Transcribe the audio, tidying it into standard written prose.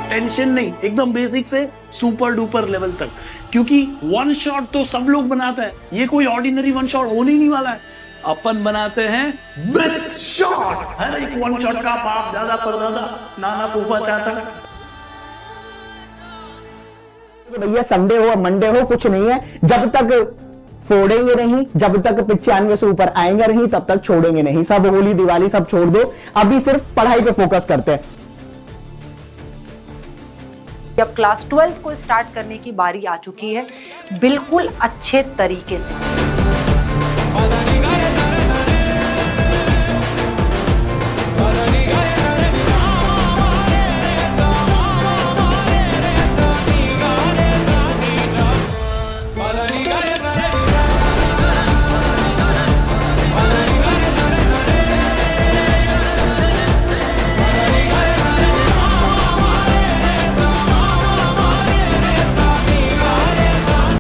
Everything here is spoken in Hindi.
टेंशन नहीं, एकदम बेसिक से सुपर डुपर लेवल तक, क्योंकि वन शॉट तो सब लोग बनाते हैं, ये कोई ऑर्डिनरी वन शॉट होने ही नहीं वाला है। अपन बनाते हैं बेस्ट शॉट, हर एक वन शॉट का बाप दादा परदादा नाना फूफा चाचा। भैया संडे हो मंडे हो कुछ नहीं है, जब तक फोड़ेंगे नहीं, जब तक 95 से ऊपर आएंगे नहीं, तब तक छोड़ेंगे नहीं। सब होली दिवाली सब छोड़ दो, अभी सिर्फ पढ़ाई पे फोकस करते हैं। अब क्लास 12 को स्टार्ट करने की बारी आ चुकी है, बिल्कुल अच्छे तरीके से।